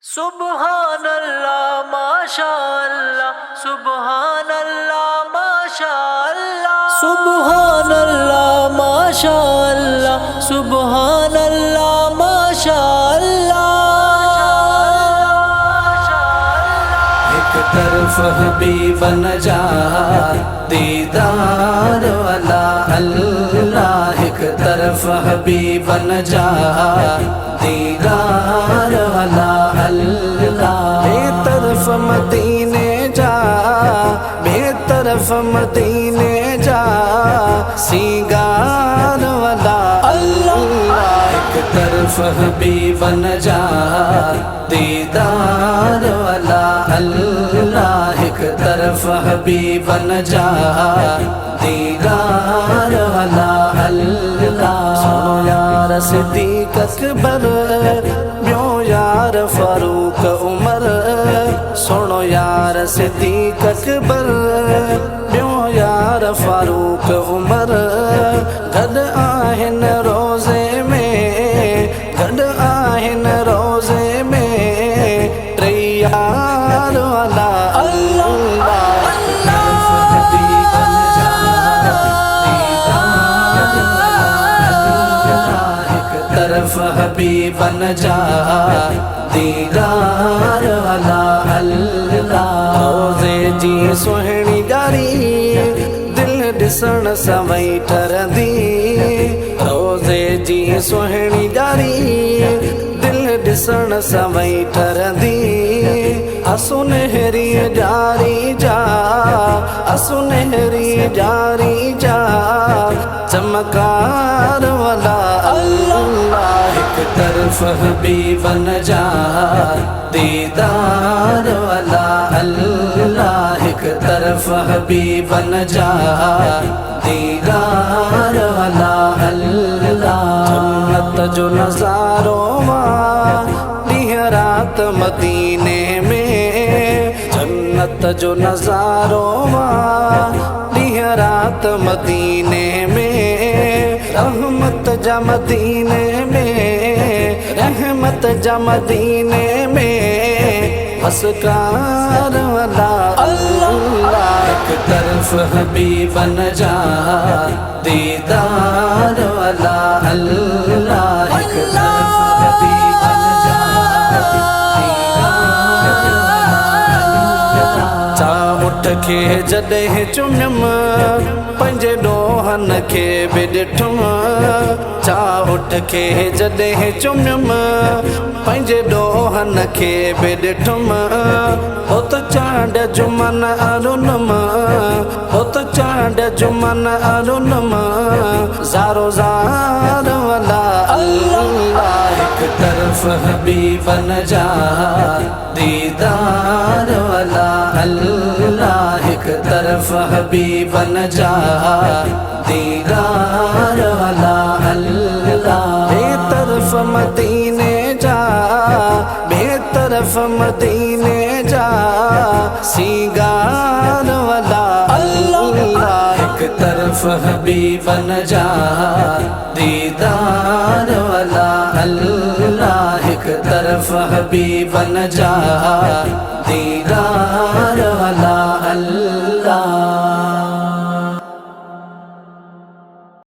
सुबहानल्लाह माशाअल्लाह, सुबहानल्लाह माशाअल्लाह, सुबहानल्लाह माशाअल्लाह, सुबहानल्लाह माशाअल्लाह। एक तरफ हबीब नजात दीदार वाला अल्लाह, एक तरफ हबीब नजात दीदार वाला अल्लाह। बेतरफ मदीने जा, बेतरफ मदीने जा, सिंगार वाला अल्लाह। एक तरफ हबीब नजात दीदार वाला अल्लाह, एक तरफ हबीब नजात दीदार वाला अल्लाह। सुनो यार सिद्दीक़ अकबर, ब्यो यार फारूक उमर, सुनो यार सिद्दीक़ अकबर, ब्यो यार फारूक उमर। गद आहिन रोज़े में, गद आहिन रोज़े में, तैयार वाला अल्लाह। तरफ हबीब नजात दीदार वाला अल्लाह। रोज़े जी सोहणी गारी, दिल ॾिसण सवई ठरंदी। रोज़े जी सोहणी गारी, दिल ॾिसण सवई ठरंदी। असुनहरी जारी जा, असुनहरी जारी जा, चमकार वाला अल्लाह। एक तरफ हबीब नजात दीदार वाला अल्लाह, एक तरफ हबीब नजात दीदार वाला अल्लाह। जन्नत जो नज़ारो ॾींहुं रात मदीने में, जन्नत जो नज़ारो ॾींहुं रात मदीने में। रहमत जा मदीने में, रहमत जा मदीने में, मस्कार वाला अल्लाह। एक तरफ हबीब नजात दीदार वाला अल्लाह, एक तरफ हबीब नजात दीदार वाला। चा उठ के जॾहिं चुमियम, पंहिंजे ॾोहन खे बि ॾिठुम। चा उठ के जॾहिं चुमियम, पंहिंजे ॾोहन खे बि ॾिठुम। हो त चांड जुमन अरुनम, हो त चांड जुमन अरुनम, ज़ारो ज़ार वाला अल्लाह। एक तरफ हबीब नजात दीदार वाला अल्लाह, एक तरफ हबीब नजात दीदार वाला अल्लाह। बेतरफ मदीने जा, बेतरफ मदीने जा, सिंगार वाला अल्लाह। एक तरफ हबीब नजात दीदार वाला अल्लाह, एक तरफ हबीब नजात दीदार